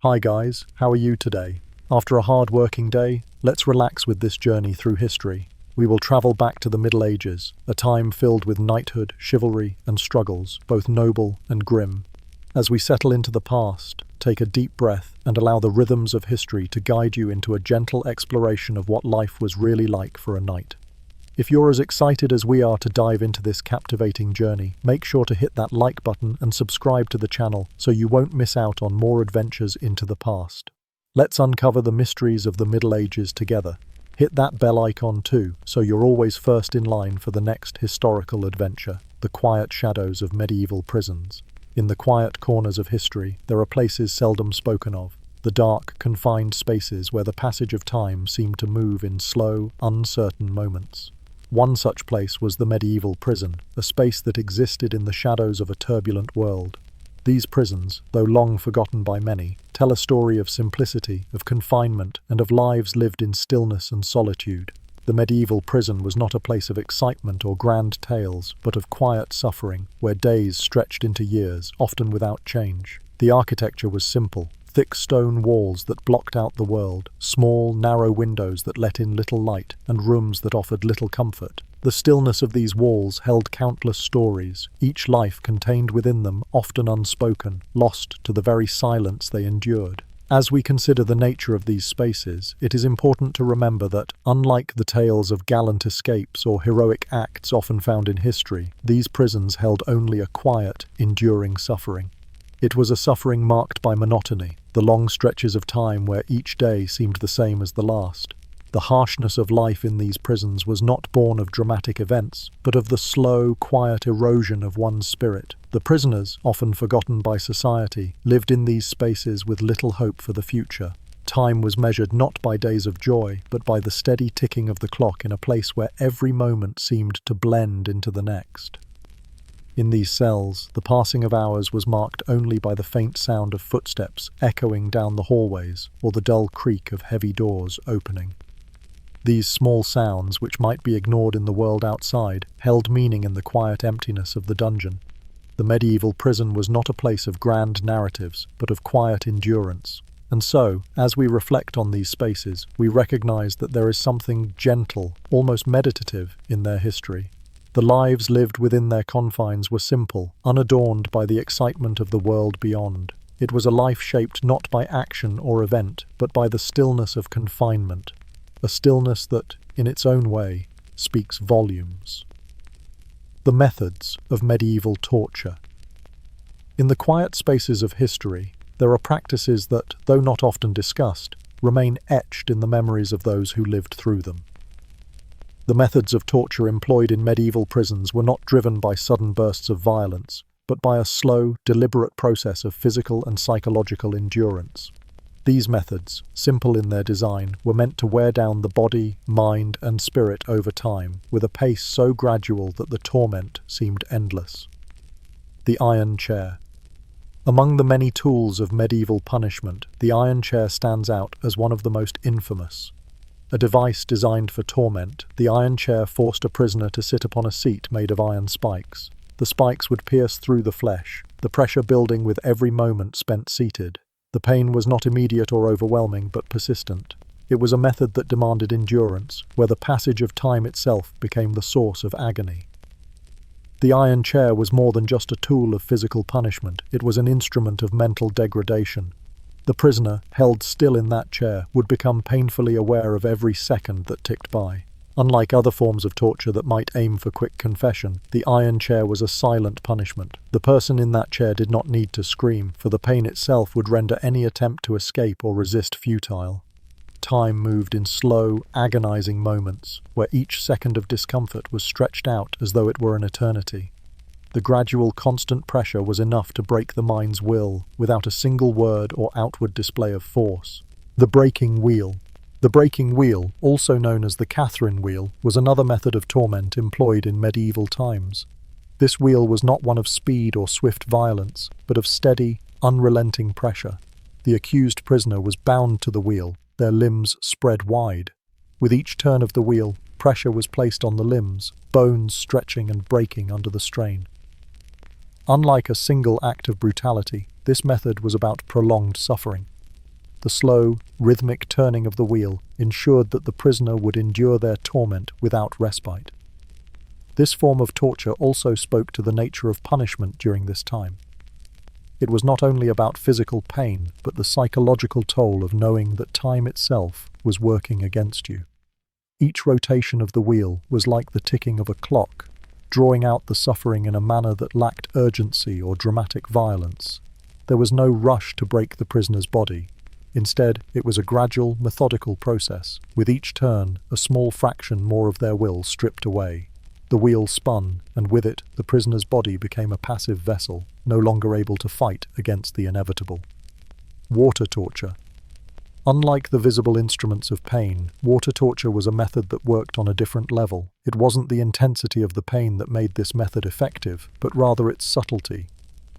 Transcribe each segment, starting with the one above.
Hi guys, how are you today? After a hard working day, let's relax with this journey through history. We will travel back to the Middle Ages, a time filled with knighthood, chivalry, and struggles, both noble and grim. As we settle into the past, take a deep breath and allow the rhythms of history to guide you into a gentle exploration of what life was really like for a knight. If you're as excited as we are to dive into this captivating journey, make sure to hit that like button and subscribe to the channel so you won't miss out on more adventures into the past. Let's uncover the mysteries of the Middle Ages together. Hit that bell icon too, so you're always first in line for the next historical adventure, the quiet shadows of medieval prisons. In the quiet corners of history, there are places seldom spoken of, the dark, confined spaces where the passage of time seemed to move in slow, uncertain moments. One such place was the medieval prison, a space that existed in the shadows of a turbulent world. These prisons, though long forgotten by many, tell a story of simplicity, of confinement, and of lives lived in stillness and solitude. The medieval prison was not a place of excitement or grand tales, but of quiet suffering, where days stretched into years, often without change. The architecture was simple. Thick stone walls that blocked out the world, small, narrow windows that let in little light, and rooms that offered little comfort. The stillness of these walls held countless stories, each life contained within them, often unspoken, lost to the very silence they endured. As we consider the nature of these spaces, it is important to remember that, unlike the tales of gallant escapes or heroic acts often found in history, these prisons held only a quiet, enduring suffering. It was a suffering marked by monotony, the long stretches of time where each day seemed the same as the last. The harshness of life in these prisons was not born of dramatic events, but of the slow, quiet erosion of one's spirit. The prisoners, often forgotten by society, lived in these spaces with little hope for the future. Time was measured not by days of joy, but by the steady ticking of the clock in a place where every moment seemed to blend into the next. In these cells, the passing of hours was marked only by the faint sound of footsteps echoing down the hallways or the dull creak of heavy doors opening. These small sounds, which might be ignored in the world outside, held meaning in the quiet emptiness of the dungeon. The medieval prison was not a place of grand narratives, but of quiet endurance. And so, as we reflect on these spaces, we recognize that there is something gentle, almost meditative, in their history. The lives lived within their confines were simple, unadorned by the excitement of the world beyond. It was a life shaped not by action or event, but by the stillness of confinement, a stillness that, in its own way, speaks volumes. The methods of medieval torture. In the quiet spaces of history, there are practices that, though not often discussed, remain etched in the memories of those who lived through them. The methods of torture employed in medieval prisons were not driven by sudden bursts of violence, but by a slow, deliberate process of physical and psychological endurance. These methods, simple in their design, were meant to wear down the body, mind, and spirit over time, with a pace so gradual that the torment seemed endless. The iron chair. Among the many tools of medieval punishment, the iron chair stands out as one of the most infamous. A device designed for torment, the iron chair forced a prisoner to sit upon a seat made of iron spikes. The spikes would pierce through the flesh, the pressure building with every moment spent seated. The pain was not immediate or overwhelming, but persistent. It was a method that demanded endurance, where the passage of time itself became the source of agony. The iron chair was more than just a tool of physical punishment, it was an instrument of mental degradation. The prisoner, held still in that chair, would become painfully aware of every second that ticked by. Unlike other forms of torture that might aim for quick confession, the iron chair was a silent punishment. The person in that chair did not need to scream, for the pain itself would render any attempt to escape or resist futile. Time moved in slow, agonizing moments, where each second of discomfort was stretched out as though it were an eternity. The gradual, constant pressure was enough to break the mind's will, without a single word or outward display of force. The breaking wheel. The breaking wheel, also known as the Catherine wheel, was another method of torment employed in medieval times. This wheel was not one of speed or swift violence, but of steady, unrelenting pressure. The accused prisoner was bound to the wheel, their limbs spread wide. With each turn of the wheel, pressure was placed on the limbs, bones stretching and breaking under the strain. Unlike a single act of brutality, this method was about prolonged suffering. The slow, rhythmic turning of the wheel ensured that the prisoner would endure their torment without respite. This form of torture also spoke to the nature of punishment during this time. It was not only about physical pain, but the psychological toll of knowing that time itself was working against you. Each rotation of the wheel was like the ticking of a clock, drawing out the suffering in a manner that lacked urgency or dramatic violence. There was no rush to break the prisoner's body. Instead, it was a gradual, methodical process. With each turn, a small fraction more of their will stripped away. The wheel spun, and with it, the prisoner's body became a passive vessel, no longer able to fight against the inevitable. Water torture. Unlike the visible instruments of pain, water torture was a method that worked on a different level. It wasn't the intensity of the pain that made this method effective, but rather its subtlety.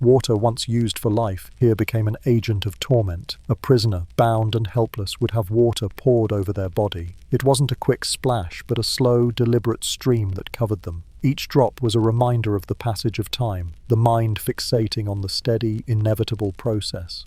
Water, once used for life, here became an agent of torment. A prisoner, bound and helpless, would have water poured over their body. It wasn't a quick splash, but a slow, deliberate stream that covered them. Each drop was a reminder of the passage of time, the mind fixating on the steady, inevitable process.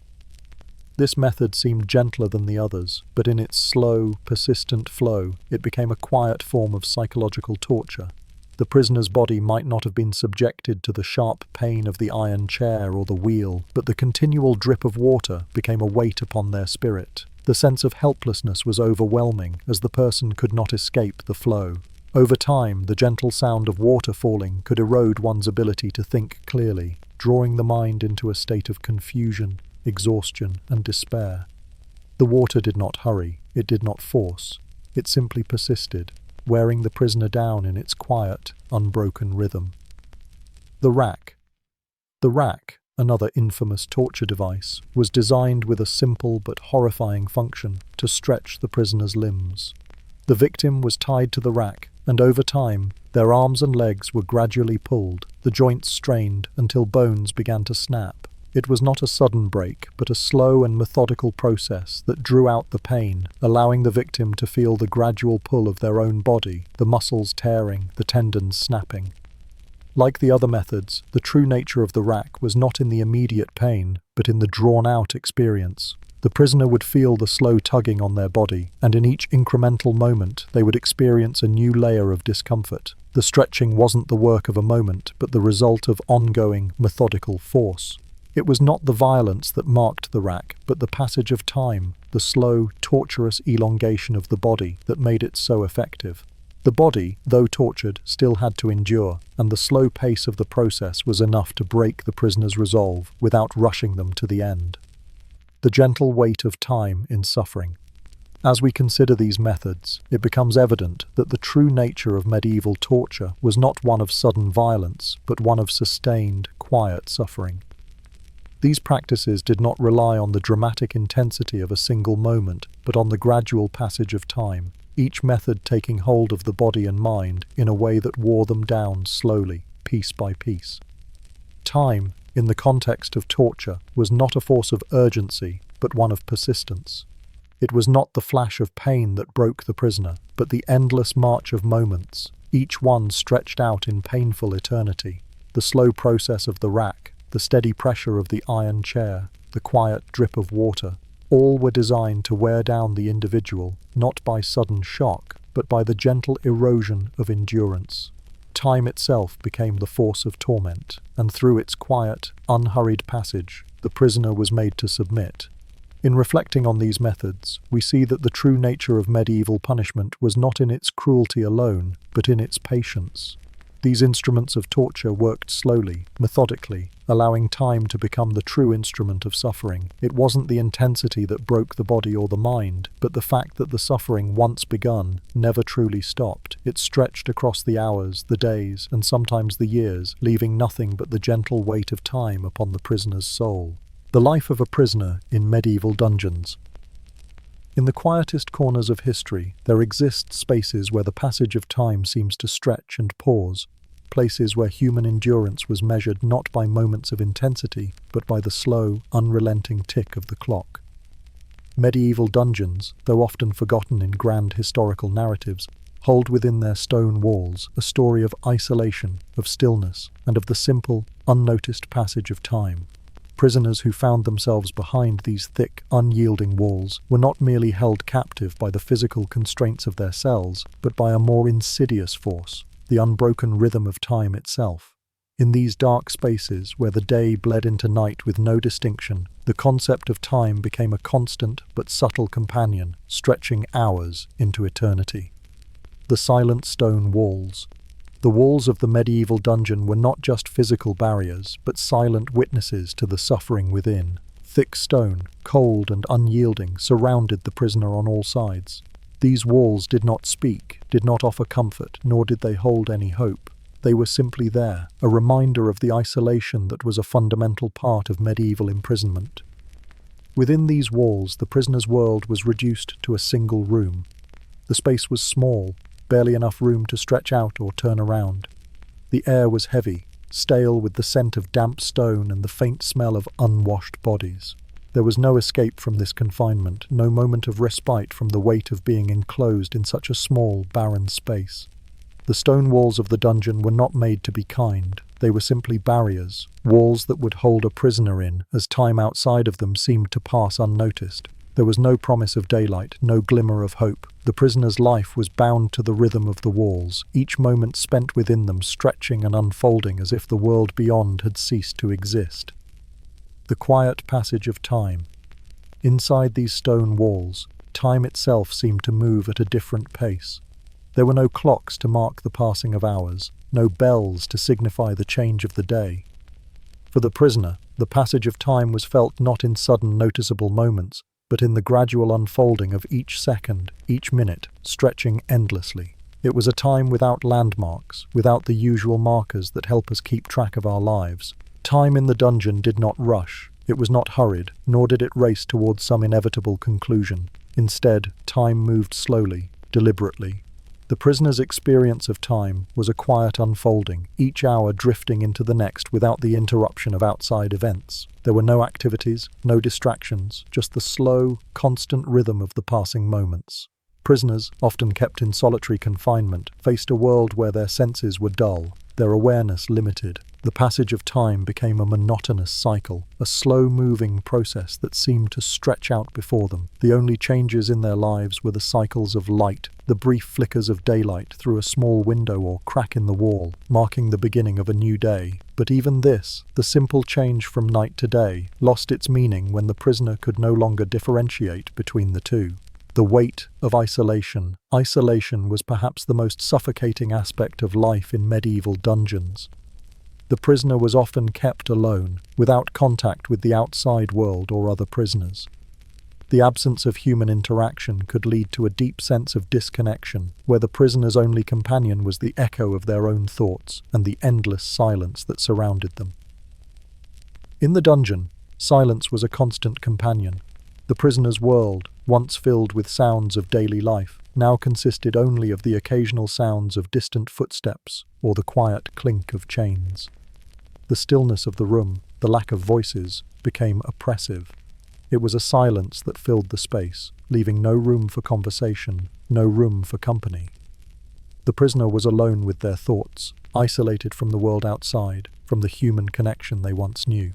This method seemed gentler than the others, but in its slow, persistent flow, it became a quiet form of psychological torture. The prisoner's body might not have been subjected to the sharp pain of the iron chair or the wheel, but the continual drip of water became a weight upon their spirit. The sense of helplessness was overwhelming, as the person could not escape the flow. Over time, the gentle sound of water falling could erode one's ability to think clearly, drawing the mind into a state of confusion, exhaustion, and despair. The water did not hurry, it did not force, it simply persisted, wearing the prisoner down in its quiet, unbroken rhythm. The rack. The rack, another infamous torture device, was designed with a simple but horrifying function to stretch the prisoner's limbs. The victim was tied to the rack, and over time, their arms and legs were gradually pulled, the joints strained until bones began to snap. It was not a sudden break, but a slow and methodical process that drew out the pain, allowing the victim to feel the gradual pull of their own body, the muscles tearing, the tendons snapping. Like the other methods, the true nature of the rack was not in the immediate pain, but in the drawn-out experience. The prisoner would feel the slow tugging on their body, and in each incremental moment they would experience a new layer of discomfort. The stretching wasn't the work of a moment, but the result of ongoing, methodical force. It was not the violence that marked the rack, but the passage of time, the slow, torturous elongation of the body that made it so effective. The body, though tortured, still had to endure, and the slow pace of the process was enough to break the prisoner's resolve without rushing them to the end. The gentle weight of time in suffering. As we consider these methods, it becomes evident that the true nature of medieval torture was not one of sudden violence, but one of sustained, quiet suffering. These practices did not rely on the dramatic intensity of a single moment, but on the gradual passage of time, each method taking hold of the body and mind in a way that wore them down slowly, piece by piece. Time, in the context of torture, was not a force of urgency, but one of persistence. It was not the flash of pain that broke the prisoner, but the endless march of moments, each one stretched out in painful eternity. The slow process of the rack, the steady pressure of the iron chair, the quiet drip of water, all were designed to wear down the individual, not by sudden shock, but by the gentle erosion of endurance. Time itself became the force of torment, and through its quiet, unhurried passage, the prisoner was made to submit. In reflecting on these methods, we see that the true nature of medieval punishment was not in its cruelty alone, but in its patience. These instruments of torture worked slowly, methodically, allowing time to become the true instrument of suffering. It wasn't the intensity that broke the body or the mind, but the fact that the suffering, once begun, never truly stopped. It stretched across the hours, the days, and sometimes the years, leaving nothing but the gentle weight of time upon the prisoner's soul. The life of a prisoner in medieval dungeons. In the quietest corners of history, there exist spaces where the passage of time seems to stretch and pause, places where human endurance was measured not by moments of intensity, but by the slow, unrelenting tick of the clock. Medieval dungeons, though often forgotten in grand historical narratives, hold within their stone walls a story of isolation, of stillness, and of the simple, unnoticed passage of time. Prisoners who found themselves behind these thick, unyielding walls were not merely held captive by the physical constraints of their cells, but by a more insidious force, the unbroken rhythm of time itself. In these dark spaces, where the day bled into night with no distinction, the concept of time became a constant but subtle companion, stretching hours into eternity. The silent stone walls. The walls of the medieval dungeon were not just physical barriers, but silent witnesses to the suffering within. Thick stone, cold and unyielding, surrounded the prisoner on all sides. These walls did not speak, did not offer comfort, nor did they hold any hope. They were simply there, a reminder of the isolation that was a fundamental part of medieval imprisonment. Within these walls, the prisoner's world was reduced to a single room. The space was small, barely enough room to stretch out or turn around. The air was heavy, stale with the scent of damp stone and the faint smell of unwashed bodies. There was no escape from this confinement, no moment of respite from the weight of being enclosed in such a small, barren space. The stone walls of the dungeon were not made to be kind. They were simply barriers, walls that would hold a prisoner in, as time outside of them seemed to pass unnoticed. There was no promise of daylight, no glimmer of hope. The prisoner's life was bound to the rhythm of the walls, each moment spent within them stretching and unfolding as if the world beyond had ceased to exist. The quiet passage of time. Inside these stone walls, time itself seemed to move at a different pace. There were no clocks to mark the passing of hours, no bells to signify the change of the day. For the prisoner, the passage of time was felt not in sudden noticeable moments, but in the gradual unfolding of each second, each minute, stretching endlessly. It was a time without landmarks, without the usual markers that help us keep track of our lives. Time in the dungeon did not rush, it was not hurried, nor did it race towards some inevitable conclusion. Instead, time moved slowly, deliberately. The prisoner's experience of time was a quiet unfolding, each hour drifting into the next without the interruption of outside events. There were no activities, no distractions, just the slow, constant rhythm of the passing moments. Prisoners, often kept in solitary confinement, faced a world where their senses were dull, their awareness limited. The passage of time became a monotonous cycle, a slow-moving process that seemed to stretch out before them. The only changes in their lives were the cycles of light, the brief flickers of daylight through a small window or crack in the wall, marking the beginning of a new day. But even this, the simple change from night to day, lost its meaning when the prisoner could no longer differentiate between the two. The weight of isolation. Isolation was perhaps the most suffocating aspect of life in medieval dungeons. The prisoner was often kept alone, without contact with the outside world or other prisoners. The absence of human interaction could lead to a deep sense of disconnection, where the prisoner's only companion was the echo of their own thoughts and the endless silence that surrounded them. In the dungeon, silence was a constant companion. The prisoner's world, once filled with sounds of daily life, now consisted only of the occasional sounds of distant footsteps or the quiet clink of chains. The stillness of the room, the lack of voices, became oppressive. It was a silence that filled the space, leaving no room for conversation, no room for company. The prisoner was alone with their thoughts, isolated from the world outside, from the human connection they once knew.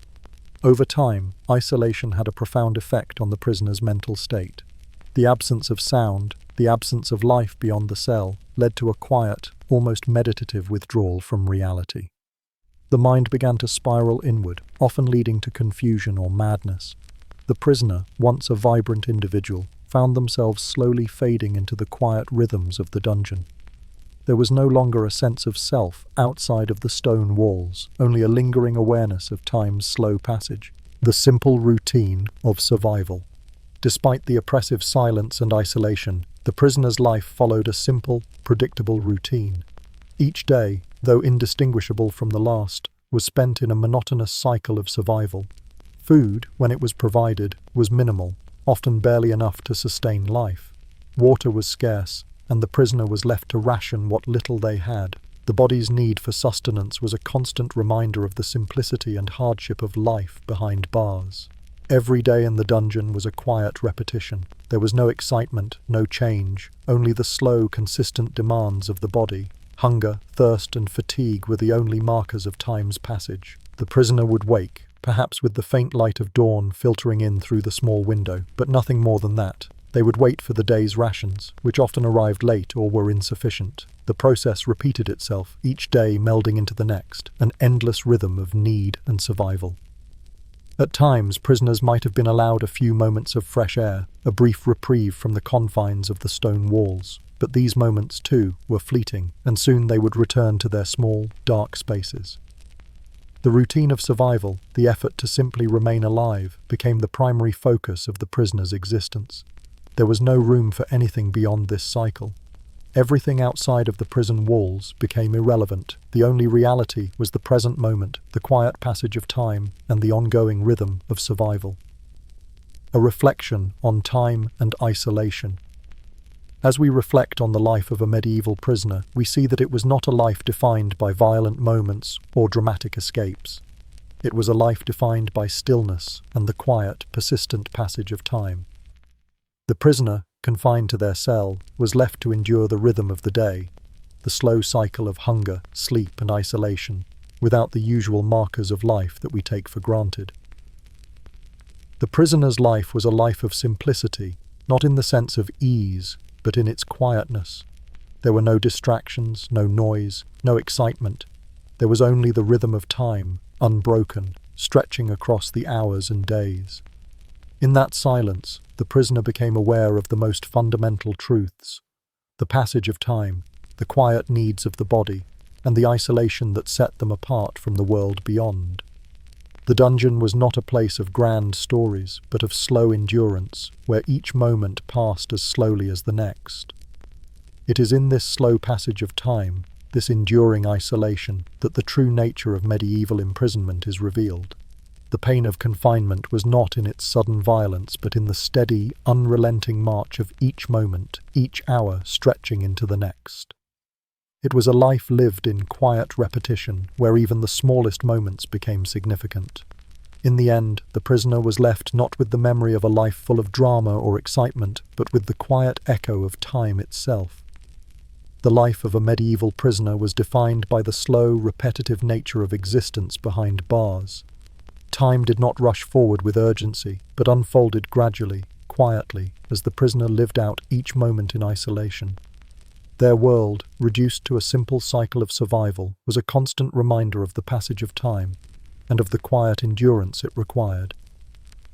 Over time, isolation had a profound effect on the prisoner's mental state. The absence of sound, the absence of life beyond the cell, led to a quiet, almost meditative withdrawal from reality. The mind began to spiral inward, often leading to confusion or madness. The prisoner, once a vibrant individual, found themselves slowly fading into the quiet rhythms of the dungeon. There was no longer a sense of self outside of the stone walls, only a lingering awareness of time's slow passage, the simple routine of survival. Despite the oppressive silence and isolation, the prisoner's life followed a simple, predictable routine. Each day, though indistinguishable from the last, was spent in a monotonous cycle of survival. Food, when it was provided, was minimal, often barely enough to sustain life. Water was scarce, and the prisoner was left to ration what little they had. The body's need for sustenance was a constant reminder of the simplicity and hardship of life behind bars. Every day in the dungeon was a quiet repetition. There was no excitement, no change, only the slow, consistent demands of the body. Hunger, thirst, and fatigue were the only markers of time's passage. The prisoner would wake, perhaps with the faint light of dawn filtering in through the small window, but nothing more than that. They would wait for the day's rations, which often arrived late or were insufficient. The process repeated itself, each day melding into the next, an endless rhythm of need and survival. At times, prisoners might have been allowed a few moments of fresh air, a brief reprieve from the confines of the stone walls. But these moments, too, were fleeting, and soon they would return to their small, dark spaces. The routine of survival, the effort to simply remain alive, became the primary focus of the prisoner's existence. There was no room for anything beyond this cycle. Everything outside of the prison walls became irrelevant. The only reality was the present moment, the quiet passage of time, and the ongoing rhythm of survival. A reflection on time and isolation. As we reflect on the life of a medieval prisoner, we see that it was not a life defined by violent moments or dramatic escapes. It was a life defined by stillness and the quiet, persistent passage of time. The prisoner, confined to their cell, was left to endure the rhythm of the day, the slow cycle of hunger, sleep, and isolation, without the usual markers of life that we take for granted. The prisoner's life was a life of simplicity, not in the sense of ease, but in its quietness. There were no distractions, no noise, no excitement. There was only the rhythm of time, unbroken, stretching across the hours and days. In that silence, the prisoner became aware of the most fundamental truths: the passage of time, the quiet needs of the body, and the isolation that set them apart from the world beyond. The dungeon was not a place of grand stories, but of slow endurance, where each moment passed as slowly as the next. It is in this slow passage of time, this enduring isolation, that the true nature of medieval imprisonment is revealed. The pain of confinement was not in its sudden violence, but in the steady, unrelenting march of each moment, each hour stretching into the next. It was a life lived in quiet repetition, where even the smallest moments became significant. In the end, the prisoner was left not with the memory of a life full of drama or excitement, but with the quiet echo of time itself. The life of a medieval prisoner was defined by the slow, repetitive nature of existence behind bars. Time did not rush forward with urgency, but unfolded gradually, quietly, as the prisoner lived out each moment in isolation. Their world, reduced to a simple cycle of survival, was a constant reminder of the passage of time and of the quiet endurance it required.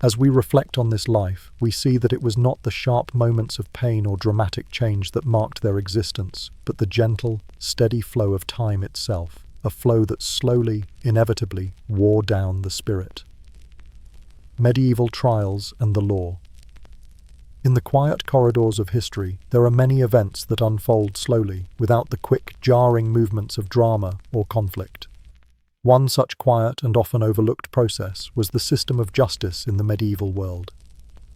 As we reflect on this life, we see that it was not the sharp moments of pain or dramatic change that marked their existence, but the gentle, steady flow of time itself, a flow that slowly, inevitably, wore down the spirit. Medieval trials and the law. In the quiet corridors of history, there are many events that unfold slowly, without the quick, jarring movements of drama or conflict. One such quiet and often overlooked process was the system of justice in the medieval world.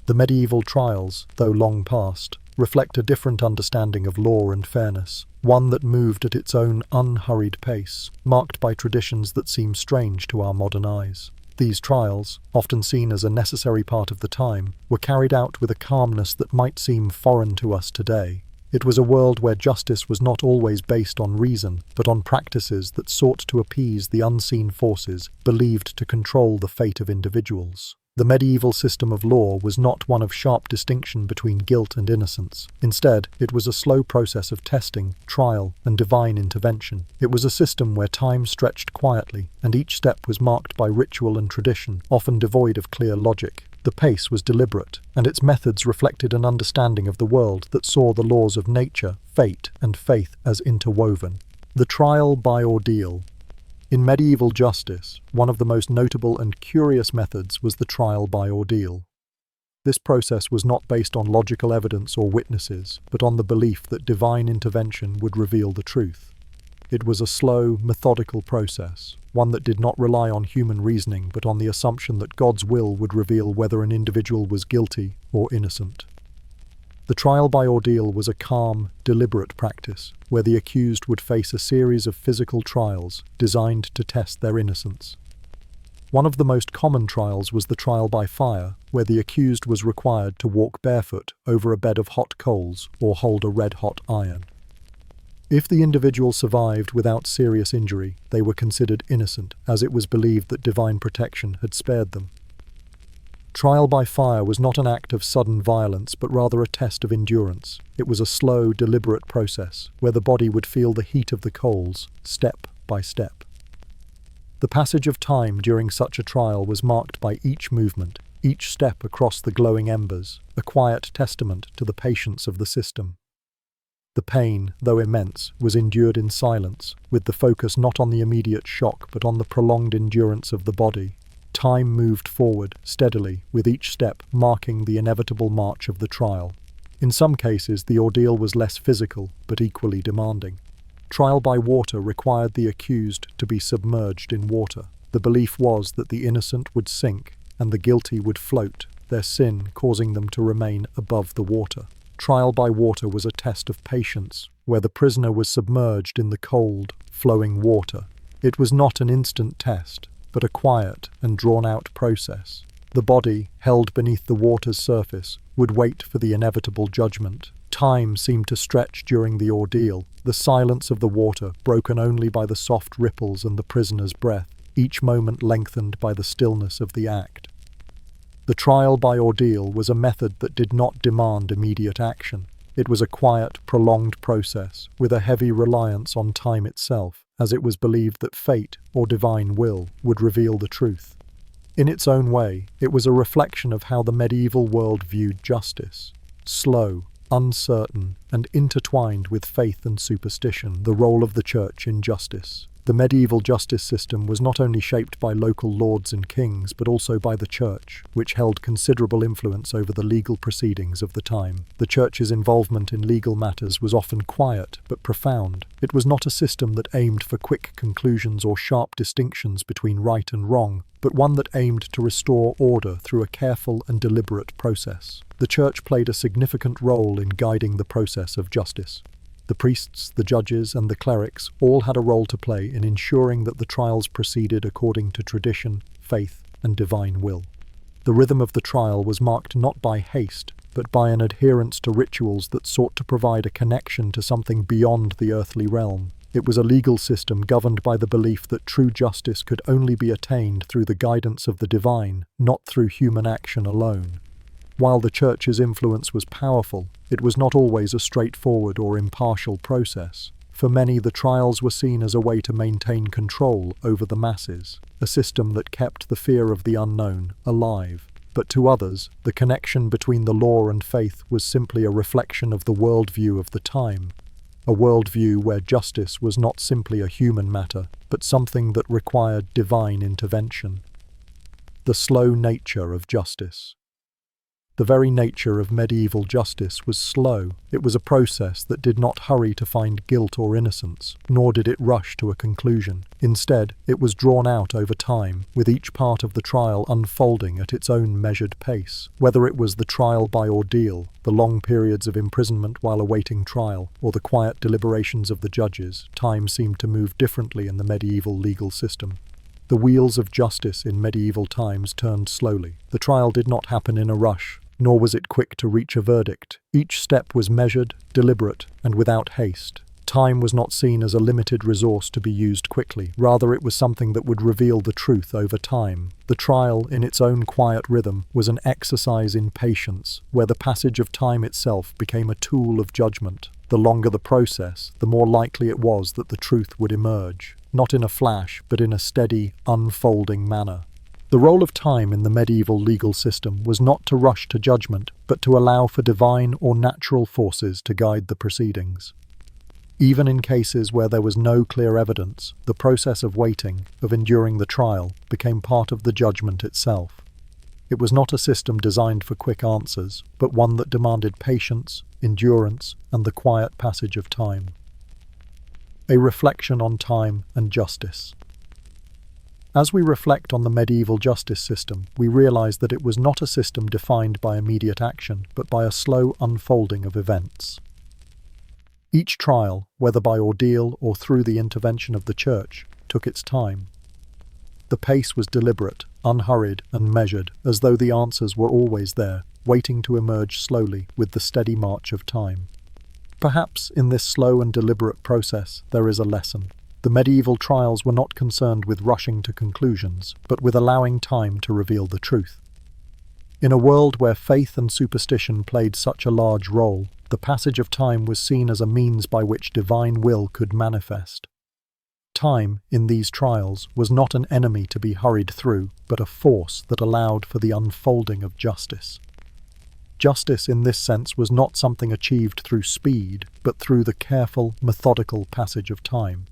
The medieval trials, though long past, reflect a different understanding of law and fairness, one that moved at its own unhurried pace, marked by traditions that seem strange to our modern eyes. These trials, often seen as a necessary part of the time, were carried out with a calmness that might seem foreign to us today. It was a world where justice was not always based on reason, but on practices that sought to appease the unseen forces believed to control the fate of individuals. The medieval system of law was not one of sharp distinction between guilt and innocence. Instead, it was a slow process of testing, trial, and divine intervention. It was a system where time stretched quietly, and each step was marked by ritual and tradition, often devoid of clear logic. The pace was deliberate, and its methods reflected an understanding of the world that saw the laws of nature, fate, and faith as interwoven. The trial by ordeal. In medieval justice, one of the most notable and curious methods was the trial by ordeal. This process was not based on logical evidence or witnesses, but on the belief that divine intervention would reveal the truth. It was a slow, methodical process, one that did not rely on human reasoning but on the assumption that God's will would reveal whether an individual was guilty or innocent. The trial by ordeal was a calm, deliberate practice, where the accused would face a series of physical trials designed to test their innocence. One of the most common trials was the trial by fire, where the accused was required to walk barefoot over a bed of hot coals or hold a red-hot iron. If the individual survived without serious injury, they were considered innocent, as it was believed that divine protection had spared them. Trial by fire was not an act of sudden violence, but rather a test of endurance. It was a slow, deliberate process, where the body would feel the heat of the coals, step by step. The passage of time during such a trial was marked by each movement, each step across the glowing embers, a quiet testament to the patience of the system. The pain, though immense, was endured in silence, with the focus not on the immediate shock but on the prolonged endurance of the body. Time moved forward, steadily, with each step marking the inevitable march of the trial. In some cases, the ordeal was less physical, but equally demanding. Trial by water required the accused to be submerged in water. The belief was that the innocent would sink and the guilty would float, their sin causing them to remain above the water. Trial by water was a test of patience, where the prisoner was submerged in the cold, flowing water. It was not an instant test, but a quiet and drawn-out process. The body, held beneath the water's surface, would wait for the inevitable judgment. Time seemed to stretch during the ordeal, the silence of the water broken only by the soft ripples and the prisoner's breath, each moment lengthened by the stillness of the act. The trial by ordeal was a method that did not demand immediate action. It was a quiet, prolonged process, with a heavy reliance on time itself, as it was believed that fate, or divine will, would reveal the truth. In its own way, it was a reflection of how the medieval world viewed justice. Slow, uncertain, and intertwined with faith and superstition, the role of the church in justice. The medieval justice system was not only shaped by local lords and kings, but also by the church, which held considerable influence over the legal proceedings of the time. The church's involvement in legal matters was often quiet, but profound. It was not a system that aimed for quick conclusions or sharp distinctions between right and wrong, but one that aimed to restore order through a careful and deliberate process. The church played a significant role in guiding the process of justice. The priests, the judges, and the clerics all had a role to play in ensuring that the trials proceeded according to tradition, faith, and divine will. The rhythm of the trial was marked not by haste, but by an adherence to rituals that sought to provide a connection to something beyond the earthly realm. It was a legal system governed by the belief that true justice could only be attained through the guidance of the divine, not through human action alone. While the church's influence was powerful, it was not always a straightforward or impartial process. For many, the trials were seen as a way to maintain control over the masses, a system that kept the fear of the unknown alive. But to others, the connection between the law and faith was simply a reflection of the worldview of the time, a worldview where justice was not simply a human matter, but something that required divine intervention. The slow nature of justice. The very nature of medieval justice was slow. It was a process that did not hurry to find guilt or innocence, nor did it rush to a conclusion. Instead, it was drawn out over time, with each part of the trial unfolding at its own measured pace. Whether it was the trial by ordeal, the long periods of imprisonment while awaiting trial, or the quiet deliberations of the judges, time seemed to move differently in the medieval legal system. The wheels of justice in medieval times turned slowly. The trial did not happen in a rush, nor was it quick to reach a verdict. Each step was measured, deliberate, and without haste. Time was not seen as a limited resource to be used quickly. Rather, it was something that would reveal the truth over time. The trial, in its own quiet rhythm, was an exercise in patience, where the passage of time itself became a tool of judgment. The longer the process, the more likely it was that the truth would emerge, not in a flash, but in a steady, unfolding manner. The role of time in the medieval legal system was not to rush to judgment, but to allow for divine or natural forces to guide the proceedings. Even in cases where there was no clear evidence, the process of waiting, of enduring the trial, became part of the judgment itself. It was not a system designed for quick answers, but one that demanded patience, endurance, and the quiet passage of time. A reflection on time and justice. As we reflect on the medieval justice system, we realize that it was not a system defined by immediate action, but by a slow unfolding of events. Each trial, whether by ordeal or through the intervention of the church, took its time. The pace was deliberate, unhurried, and measured, as though the answers were always there, waiting to emerge slowly with the steady march of time. Perhaps in this slow and deliberate process there is a lesson. The medieval trials were not concerned with rushing to conclusions, but with allowing time to reveal the truth. In a world where faith and superstition played such a large role, the passage of time was seen as a means by which divine will could manifest. Time, in these trials, was not an enemy to be hurried through, but a force that allowed for the unfolding of justice. Justice in this sense was not something achieved through speed, but through the careful, methodical passage of time.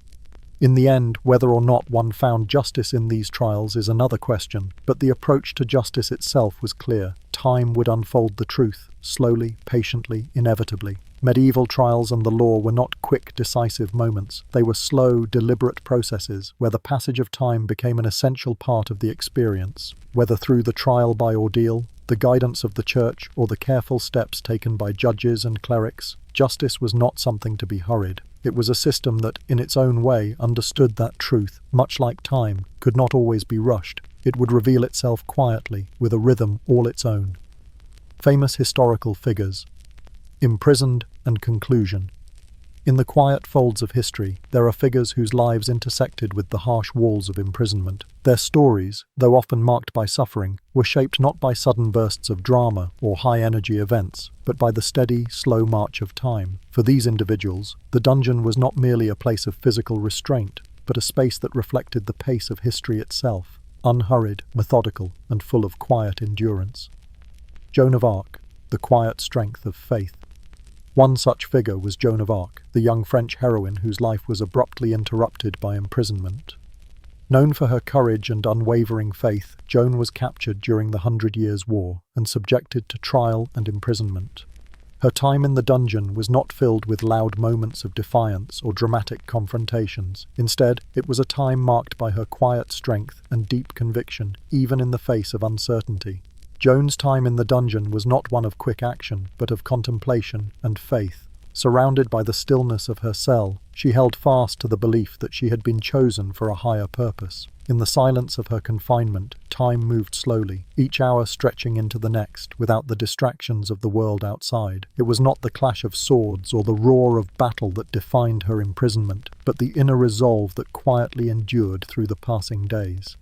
In the end, whether or not one found justice in these trials is another question, but the approach to justice itself was clear. Time would unfold the truth, slowly, patiently, inevitably. Medieval trials and the law were not quick, decisive moments. They were slow, deliberate processes where the passage of time became an essential part of the experience. Whether through the trial by ordeal, the guidance of the church, or the careful steps taken by judges and clerics, justice was not something to be hurried. It was a system that, in its own way, understood that truth, much like time, could not always be rushed. It would reveal itself quietly, with a rhythm all its own. Famous historical figures. Imprisoned and conclusion. In the quiet folds of history, there are figures whose lives intersected with the harsh walls of imprisonment. Their stories, though often marked by suffering, were shaped not by sudden bursts of drama or high-energy events, but by the steady, slow march of time. For these individuals, the dungeon was not merely a place of physical restraint, but a space that reflected the pace of history itself, unhurried, methodical, and full of quiet endurance. Joan of Arc, the quiet strength of faith. One such figure was Joan of Arc, the young French heroine whose life was abruptly interrupted by imprisonment. Known for her courage and unwavering faith, Joan was captured during the 100 Years' War and subjected to trial and imprisonment. Her time in the dungeon was not filled with loud moments of defiance or dramatic confrontations. Instead, it was a time marked by her quiet strength and deep conviction, even in the face of uncertainty. Joan's time in the dungeon was not one of quick action, but of contemplation and faith. Surrounded by the stillness of her cell, she held fast to the belief that she had been chosen for a higher purpose. In the silence of her confinement, time moved slowly, each hour stretching into the next, without the distractions of the world outside. It was not the clash of swords or the roar of battle that defined her imprisonment, but the inner resolve that quietly endured through the passing days.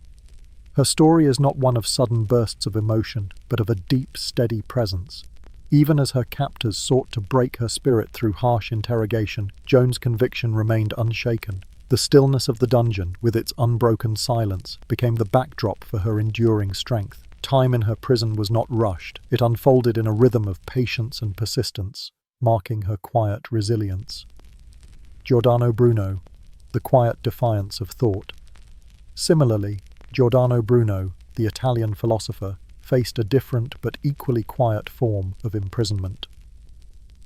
Her story is not one of sudden bursts of emotion, but of a deep, steady presence. Even as her captors sought to break her spirit through harsh interrogation, Joan's conviction remained unshaken. The stillness of the dungeon, with its unbroken silence, became the backdrop for her enduring strength. Time in her prison was not rushed. It unfolded in a rhythm of patience and persistence, marking her quiet resilience. Giordano Bruno, the quiet defiance of thought. Similarly, Giordano Bruno, the Italian philosopher, faced a different but equally quiet form of imprisonment.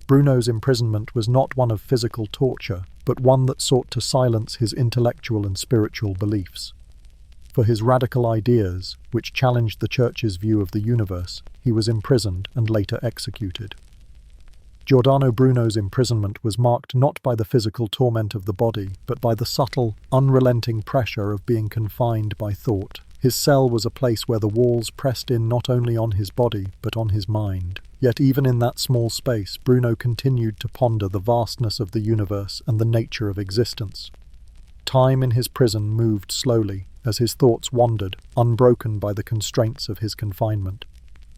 Bruno's imprisonment was not one of physical torture, but one that sought to silence his intellectual and spiritual beliefs. For his radical ideas, which challenged the Church's view of the universe, he was imprisoned and later executed. Giordano Bruno's imprisonment was marked not by the physical torment of the body, but by the subtle, unrelenting pressure of being confined by thought. His cell was a place where the walls pressed in not only on his body, but on his mind. Yet even in that small space, Bruno continued to ponder the vastness of the universe and the nature of existence. Time in his prison moved slowly, as his thoughts wandered, unbroken by the constraints of his confinement.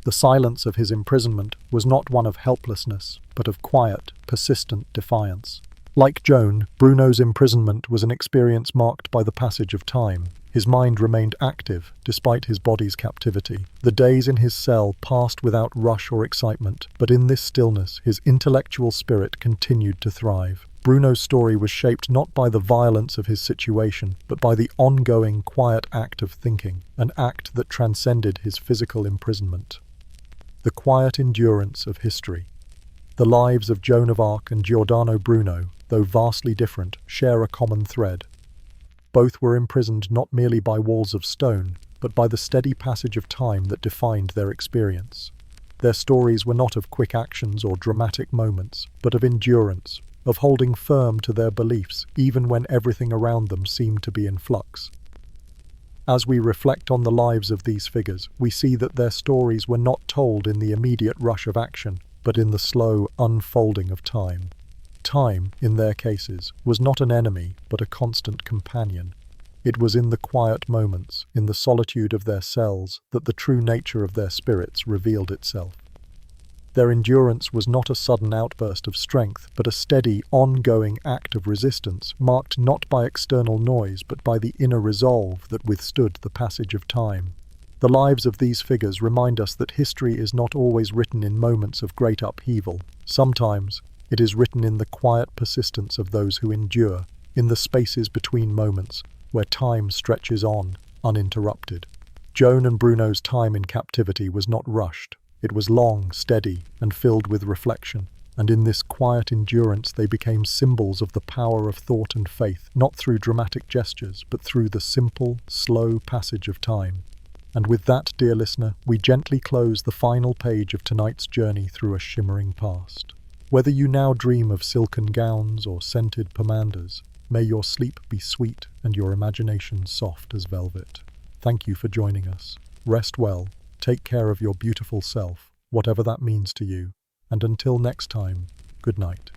The silence of his imprisonment was not one of helplessness, but of quiet, persistent defiance. Like Joan, Bruno's imprisonment was an experience marked by the passage of time. His mind remained active, despite his body's captivity. The days in his cell passed without rush or excitement, but in this stillness, his intellectual spirit continued to thrive. Bruno's story was shaped not by the violence of his situation, but by the ongoing, quiet act of thinking, an act that transcended his physical imprisonment. The quiet endurance of history. The lives of Joan of Arc and Giordano Bruno, though vastly different, share a common thread. Both were imprisoned not merely by walls of stone, but by the steady passage of time that defined their experience. Their stories were not of quick actions or dramatic moments, but of endurance, of holding firm to their beliefs even when everything around them seemed to be in flux. As we reflect on the lives of these figures, we see that their stories were not told in the immediate rush of action, but in the slow unfolding of time. time, in their cases, was not an enemy but a constant companion. It was in the quiet moments, in the solitude of their cells, that the true nature of their spirits revealed itself. Their endurance was not a sudden outburst of strength, but a steady, ongoing act of resistance, marked not by external noise but by the inner resolve that withstood the passage of time. The lives of these figures remind us that history is not always written in moments of great upheaval. Sometimes it is written in the quiet persistence of those who endure, in the spaces between moments, where time stretches on, uninterrupted. Joan and Bruno's time in captivity was not rushed. It was long, steady, and filled with reflection, and in this quiet endurance they became symbols of the power of thought and faith, not through dramatic gestures, but through the simple, slow passage of time. And with that, dear listener, we gently close the final page of tonight's journey through a shimmering past. Whether you now dream of silken gowns or scented pomanders, may your sleep be sweet and your imagination soft as velvet. Thank you for joining us. Rest well. Take care of your beautiful self, whatever that means to you, and until next time, good night.